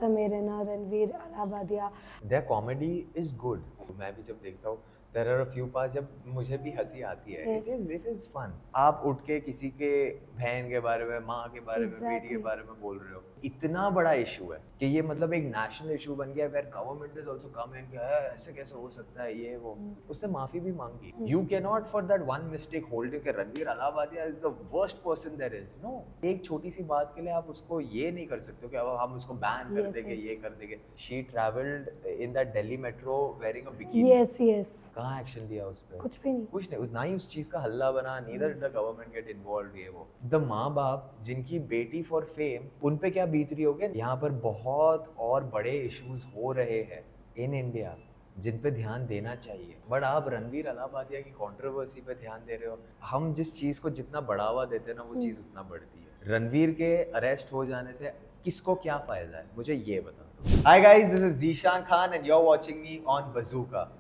Sameer Raina, Ranveer Allahbadia. Their comedy is good. मैं भी जब देखता हूँ there are a few parts जब मुझे भी हंसी आती है. Yes. It is fun. आप उठ के किसी के बहन के बारे में, माँ के बारे में, बेटी के Exactly. बारे में बोल रहे हो. इतना बड़ा इशू है कि ये मतलब एक नेशनल इशू बन गया where government is also come in कि ऐसे कैसे हो सकता है ये वो. उसने माफी भी मांगी. You cannot for that one mistake hold के Ranveer Allahbadia is the worst person there is. No. एक छोटी सी बात के लिए आप उसको ये नहीं कर सकते हो कि अब हम उसको बैन कर Yes, देंगे, yes. ये कर देंगे. She traveled in that Delhi metro wearing a bikini. Yes, yes. कहाँ एक्शन लिया उस पे? कुछ भी नहीं। कुछ नहीं. ना ही उस चीज का हल्ला बना. Neither the government get involve. ये वो द माँ बाप जिनकी बेटी फॉर फेम, उन पे क्या बीत रही होगी. यहाँ पर बहुत और बड़े इश्यूज हो रहे हैं इन इंडिया जिन पे ध्यान देना चाहिए. बट आप रणवीर अलाहाबादिया की कंट्रोवर्सी पे ध्यान दे रहे हो. हम जिस चीज को जितना बढ़ावा देते हैं ना वो चीज उतना बढ़ती है. रणवीर के अरेस्ट हो जाने से किसको क्या फायदा है मुझे ये बता दो. Hi guys, this is Zeeshan Khan and you are watching me on Bazooka.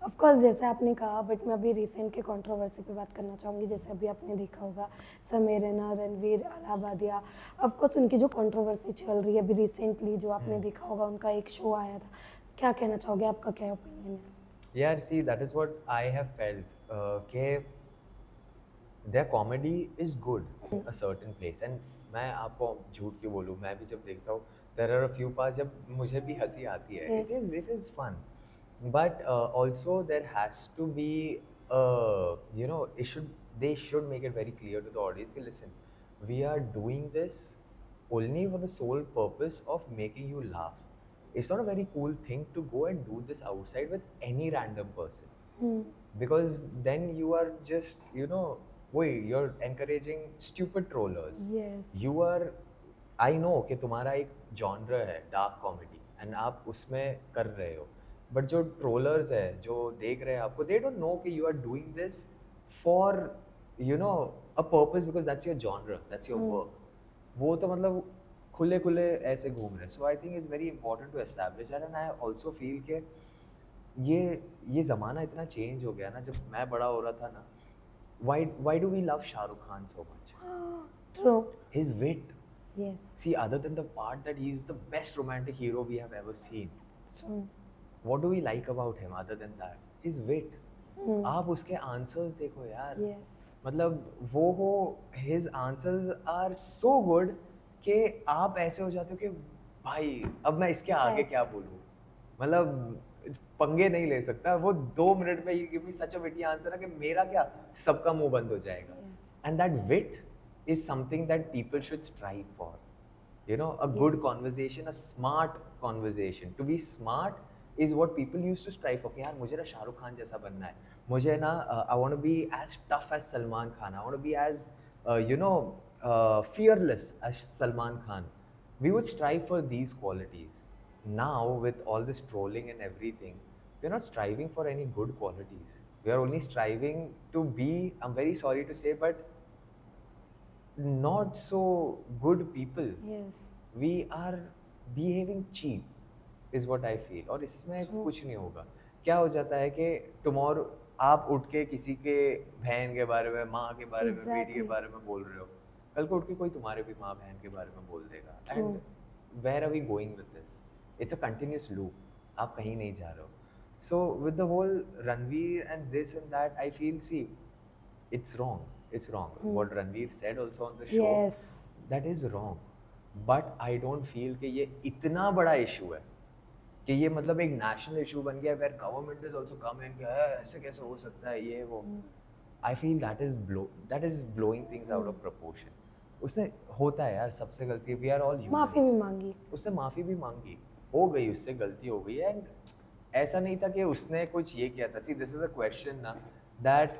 Of course जैसे आपने कहा, बट मैं अभी रिसेंट के कंट्रोवर्सी पे बात करना चाहूँगी. जैसे अभी आपने देखा होगा समीर रैना, रणवीर अलाहाबादिया, ऑफ कोर्स उनकी जो कंट्रोवर्सी चल रही है अभी रिसेंटली, जो आपने देखा होगा उनका एक शो आया था. क्या कहना चाहोगे, आपका क्या ओपिनियन है? यार see that is what I have felt के there comedy is good a certain place. And मैं आपको झूठ क्यों बोलूँ, मैं भी जब देखता हूँ there are a few parts जब मुझे भी हंसी आती है. Yes. It is fun. But also there has to be, you know, they should make it very clear to the audience that listen, we are doing this only for the sole purpose of making you laugh. It's not a very cool thing to go and do this outside with any random person. Because then you are just, you know, you're encouraging stupid trollers. Yes. You are, I know कि तुम्हारा एक genre है dark comedy and आप उसमें कर रहे हो. But जो ट्रोलर्स है जो देख रहे हैं आपको, दे डोंट नो कि you are doing this for you know a purpose because that's your genre, that's your work. वो तो मतलब खुले खुले ऐसे घूम रहे. So I think it's very important to establish that. And I also feel कि ये ज़माना इतना चेंज हो गया ना. जब मैं बड़ा हो रहा था ना, why do we love Shahrukh Khan so much? True. His wit. Yes. See, other than the part that he is the best romantic hero we have ever seen, True. what do we like about him other than that? His wit. आप उसके answers देखो यार. Yes. मतलब वो his answers are so good कि आप ऐसे हो जाते हो कि भाई अब मैं इसके आगे क्या बोलूँ. मतलब पंगे नहीं ले सकता. वो 2 मिनट में he give me such a witty answer है कि मेरा क्या सबका मुंह बंद हो जाएगा. And that wit is something that people should strive for. You know, a good conversation, a smart conversation. To be smart is what people used to strive for. कि यार मुझे ना शाहरुख खान जैसा बनना है. मुझे ना I want to be as tough as Salman Khan. I want to be as you know fearless as Salman Khan. We would strive for these qualities. Now with all this trolling and everything, we're not striving for any good qualities. We are only striving to be, I'm very sorry to say, but not so good people. Yes. We are behaving cheap is what I feel. और इसमें कुछ नहीं होगा. क्या हो जाता है कि tomorrow आप उठ के किसी के बहन के बारे में, माँ के बारे में, बेटी के बारे में बोल रहे हो. कल को उठ के कोई तुम्हारे भी माँ बहन के बारे में बोल देगा. And where are we going with this? It's a continuous loop. आप कहीं नहीं जा रहे हो. So with the whole Ranveer and this and that, I feel, see, it's wrong. It's wrong. What Ranveer said also on the show, Yes. that is wrong. But I don't feel कि ये इतना बड़ा issue है कि ये मतलब एक national issue बन गया where government is also come in कि ऐसे कैसे हो सकता है ये वो. I feel that is blowing things out of proportion. उसने होता है यार, सबसे गलती. We are all humans. माफी भी मांगी. उसने माफी भी मांगी. हो गई, उससे गलती हो गई. एंड ऐसा नहीं था कि उसने कुछ ये किया था. See, this is a question ना that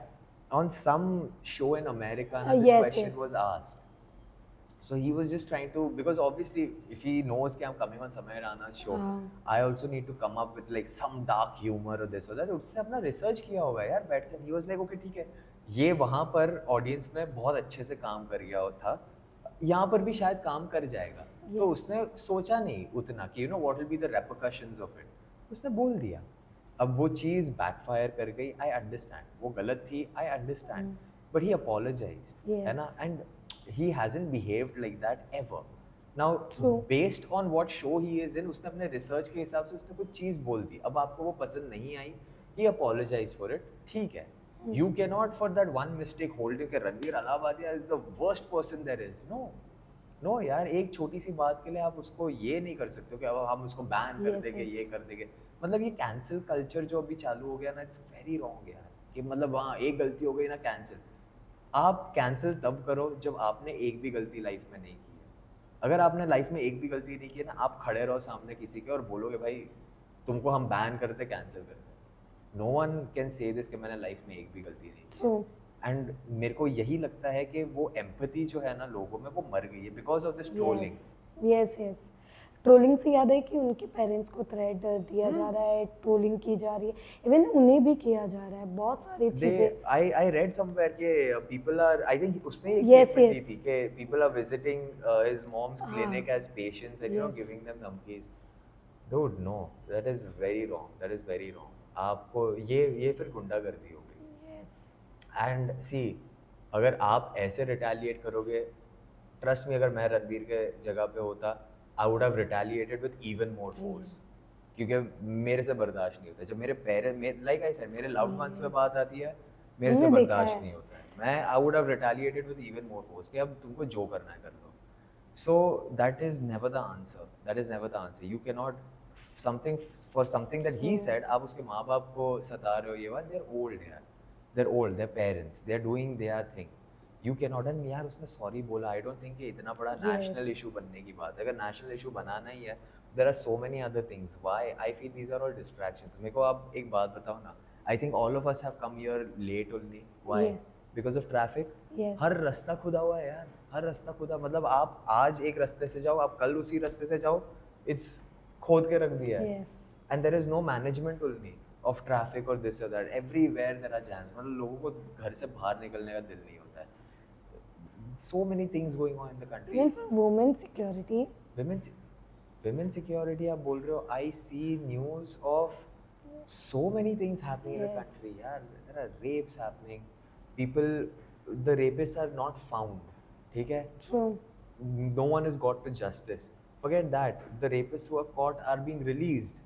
on some show in America this question was asked. So he was just trying to, because obviously if he knows कि I'm coming on Samay Rana's show, I also need to come up with like some dark humor or this or that. उसने अपना research किया होगा यार बैठ कर. He was like okay ठीक है, ये वहाँ पर ऑडियंस में बहुत अच्छे से काम कर गया था, यहाँ पर भी शायद काम कर जाएगा. तो उसने सोचा नहीं उतना कि you know what will be the repercussions of it. उसने बोल दिया. अब वो चीज़ बैकफायर कर गई. I understand. वो गलत थी. I understand. But he apologized. है ना? And he hasn't behaved like that ever. Now True. Based on what show he is in, उसने अपने रिसर्च के हिसाब से उसने कुछ चीज बोल दी, अब आपको वो पसंद नहीं आई, ही अपोलोजाइज फॉर इट, ठीक है। You can not for that one mistake hold you के Ranveer Allahbadia is the worst person there is. No यार, एक छोटी सी बात के लिए आप उसको ये नहीं कर सकते हो कि अब हम उसको बैन कर Yes, देंगे, yes. ये कर देंगे। मतलब ये कैंसिल कल्चर जो अभी चालू हो गया ना, इट्स वेरी रॉन्ग यार, कि मतलब हाँ एक गलती हो गई ना कैंसिल। आप कैंसिल तब करो जब आपने एक भी गलती लाइफ में नहीं की है। अगर आपने लाइफ में एक भी गलती नहीं की है ना, आप खड़े रहो सामने किसी के और बोलोगे भाई तुमको हम बैन करते, कैंसिल करते। No one can say this कि मैंने लाइफ में एक भी गलती नहीं की। True. एंड मेरे को यही लगता है कि वो एम्पैथी जो है ना लोगों में, वो मर गई है because of this trolling. Yes yes. Trolling से याद है कि उनके पेरेंट्स को थ्रेट दिया जा रहा है, ट्रोलिंग की जा रही है, इवन उन्हें भी किया जा रहा है, बहुत सारी चीजें। I read somewhere के people are, I think उसने एक Yes, statement दी yes. थी कि people are visiting his mom's हाँ. clinic as patients and Yes. giving them धमकीज। Dude, no, that is very wrong. That is very wrong. आपको ये फिर गुंडागर्दी हो गई। यस एंड सी, अगर आप ऐसे रिटेलिएट करोगे, ट्रस्ट मी, अगर मैं रणवीर के जगह पे होता, आई would have retaliated with even more force, क्योंकि मेरे से बर्दाश्त नहीं होता। जब मेरे पेरेंट्स, लाइक आई सेड, मेरे लव्ड वंस पे बात आती है, मेरे से हमने देखा बर्दाश्त है। नहीं होता है। मैं I would have retaliated with even more force कि अब तुमको जो करना है कर लो। So that is never the answer, that is never the answer. You can not something for something that he said, आप उसके माँ बाप को सता रहे हो, ये बात, दे आर ओल्ड यार, they're old, they're parents, they're doing their thing. You cannot, and यार उसने सॉरी बोला, I don't think कि इतना बड़ा national issue बनने की बात है। अगर national issue बनाना ही है, there are so many other things. Why? I feel these are all distractions. मेरे को आप एक बात बताओ ना, I think all of us have come here late only. Why? Yeah. Because of traffic. Yes. हर रास्ता खुदा हुआ है यार, हर रास्ता खुदा, मतलब आप आज एक रास्ते से जाओ, आप कल उसी रास्ते से जाओ, it's खोद के रख दिया है। Yes And there is no management only of traffic or this or that. Everywhere there are jams. मतलब लोगों को घर से बाहर निकलने का दिल नहीं होता है। So many things going on in the country. Even for women security. Women security आप बोल रहे हो, I see news of so many things happening in the Yes. country. यार, there are rapes happening. People, the rapists are not found. ठीक है? True. No one is got to justice. Forget that. The rapists who are caught are being released.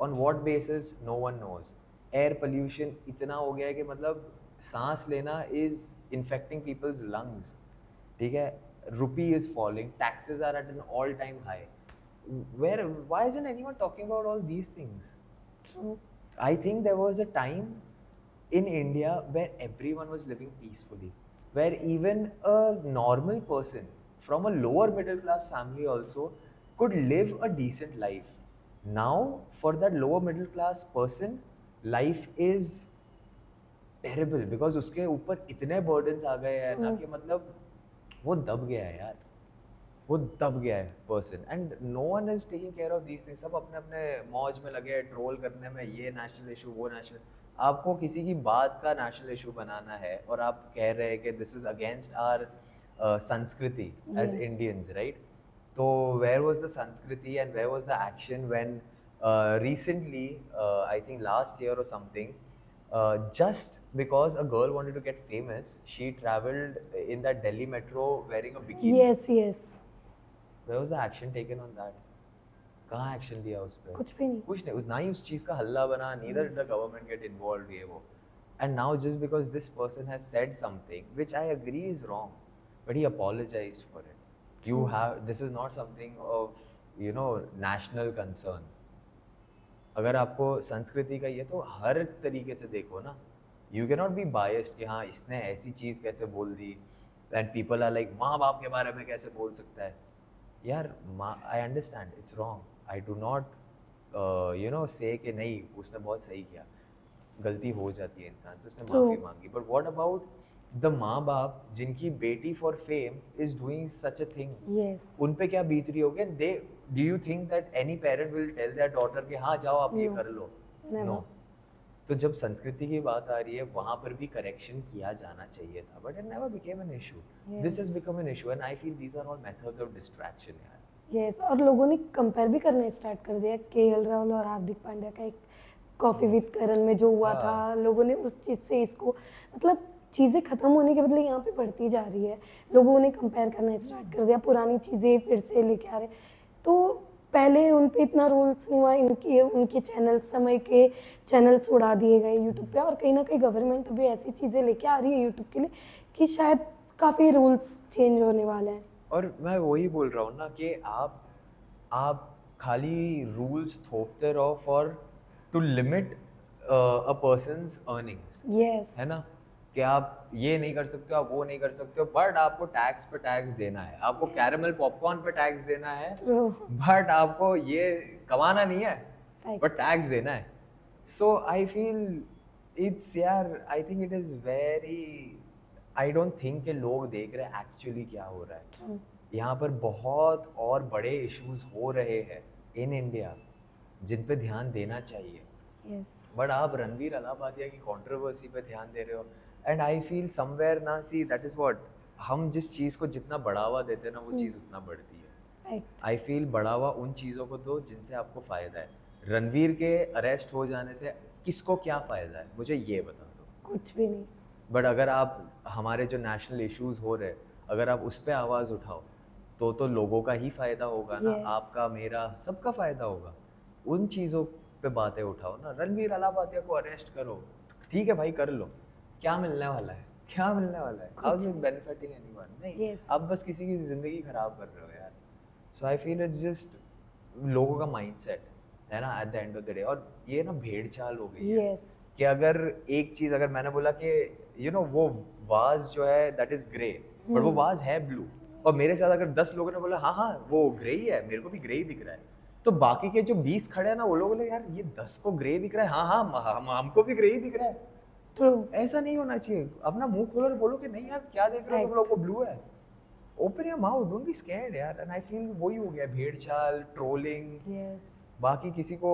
On what basis? No one knows. Air pollution इतना हो गया है कि मतलब सांस लेना is infecting people's lungs. ठीक है? Rupee is falling. Taxes are at an all-time high. Why isn't anyone talking about all these things? True. I think there was a time in India where everyone was living peacefully, where even a normal person from a lower middle class family also could live a decent life. Now, for that lower middle class person, life is terrible because उसके ऊपर इतने burdens आ गए हैं ना कि मतलब वो दब गया है यार, वो दब गया है person, and no one is taking care of these things. सब अपने अपने मौज में लगे हैं ट्रोल करने में, ये नेशनल इशू, वो नेशनल। आपको किसी की बात का नेशनल इशू बनाना है और आप कह रहे हैं कि this is against our sanskriti as Indians, right? तो where was the sanskriti and where was the action when recently, I think last year or something, just because a girl wanted to get famous, she traveled in that Delhi metro wearing a bikini. Yes yes. Where was the action taken on that? कहाँ action लिया उस पे? कुछ भी नहीं। कुछ नहीं, ना ही उस चीज का हल्ला बना, neither did the government get involved, ये वो। And now just because this person has said something which I agree is wrong, but he apologized for it. You have, this is not something of, you know, national concern. अगर आपको संस्कृति का ये, तो हर तरीके से देखो ना, you can not be biased कि हाँ इसने ऐसी चीज़ कैसे बोल दी, एंड पीपल आर लाइक माँ बाप के बारे में कैसे बोल सकता है यार। I understand it's wrong, I do not you know से कि नहीं उसने बहुत सही किया, गलती हो जाती है इंसान से, उसने माफ़ी मांगी, बट व्हाट अबाउट द माँ बाप जिनकी बेटी for fame is doing such a thing? Yes. उन पे क्या बीत रही होगी? दे, do you think that any parent will tell their daughter कि हाँ जाओ आप ये कर लो? Never. No. तो जब संस्कृति की बात आ रही है वहाँ पर भी करेक्शन किया जाना चाहिए था, but it never became an issue. This has become an issue and I feel these are all methods of distraction यार। यस, और लोगों ने कंपेयर भी करना स्टार्ट कर दिया। केएल राहुल और हार्दिक पांड्या का एक कॉफी विद करण में जो हुआ था, लोगों ने उस चीज से इसको, मतलब चीज़ें ख़त्म होने के बदले यहाँ पे बढ़ती जा रही है। लोगों ने कंपेयर करना स्टार्ट कर दिया, पुरानी चीज़ें फिर से लेके आ रहे। तो पहले उन पे इतना रूल्स नहीं हुआ, इनके उनके चैनल्स, समय के चैनल्स उड़ा दिए गए यूट्यूब पे, और कहीं ना कहीं गवर्नमेंट अभी ऐसी चीज़ें लेके आ रही है यूट्यूब के लिए कि शायद काफ़ी रूल्स चेंज होने वाले हैं। और मैं वही बोल रहा हूँ ना कि आप खाली रूल्स थोपते रहो for to limit a person's earnings, yes, है ना, कि आप ये नहीं कर सकते हो, आप वो नहीं कर सकते हो, बट आपको टैक्स पे टैक्स देना है, आपको कैरेमल पॉपकॉर्न पे टैक्स देना है, ट्रू, बट आपको ये कमाना नहीं है, Fact. बट टैक्स देना है। सो आई फील इट्स यार, I think it is very, I don't think कि लोग देख रहे हैं एक्चुअली क्या हो रहा है। ट्रू, यहाँ पर बहुत और बड़े इश्यूज हो रहे हैं इन इंडिया जिन पे ध्यान देना चाहिए, यस, बट आप रणवीर अलाहाबादिया की कंट्रोवर्सी पे ध्यान दे रहे हो। एंड आई फील समवेयर ना, सी दैट इज व्हाट, हम जिस चीज़ को जितना बढ़ावा देते हैं ना वो चीज़ उतना बढ़ती है। फैक्ट, आई फील बढ़ावा उन चीज़ों को दो जिनसे आपको फ़ायदा है। रणवीर के अरेस्ट हो जाने से किसको क्या फ़ायदा है, मुझे ये बता दो। कुछ भी नहीं। बट अगर आप हमारे जो नेशनल इश्यूज हो रहे, अगर आप उस पर आवाज़ उठाओ तो लोगों का ही फ़ायदा होगा ना, Yes. आपका मेरा सबका फ़ायदा होगा। उन चीज़ों पे बातें उठाओ ना। रणवीर अलाहाबादिया को अरेस्ट करो, ठीक है भाई, कर लो, क्या मिलने वाला है, क्या मिलने वाला है, how is it benefiting anyone? नहीं, Yes. आप बस किसी की ज़िंदगी ख़राब कर रहे हो यार। सो आई फील इट्स जस्ट लोगों का माइंडसेट है ना, at the end of the day. और ये ना भेड़ चाल हो गई है यस, कि अगर एक चीज़, अगर मैंने बोला कि यू नो वो वाज जो है दैट इज ग्रे, बट वो वाज है ब्लू, और मेरे साथ अगर 10 लोगों ने बोला हाँ हाँ वो ग्रे ही है, मेरे को भी ग्रे ही दिख रहा है, तो बाकी के जो 20 खड़े हैं ना, वो लोग बोले यार ये 10 को ग्रे दिख रहा है, हाँ हाँ हमको भी ग्रे ही दिख रहा है। ट्रू, ऐसा नहीं होना चाहिए। अपना मुंह खोलो और बोलो कि नहीं यार क्या देख रहे हो तुम लोग, को ब्लू है। Open your mouth, don't be scared यार। एंड आई फील वही हो गया, भेड़ चाल, ट्रोलिंग, यस। बाकी किसी को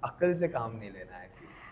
अक्ल से काम नहीं लेना है।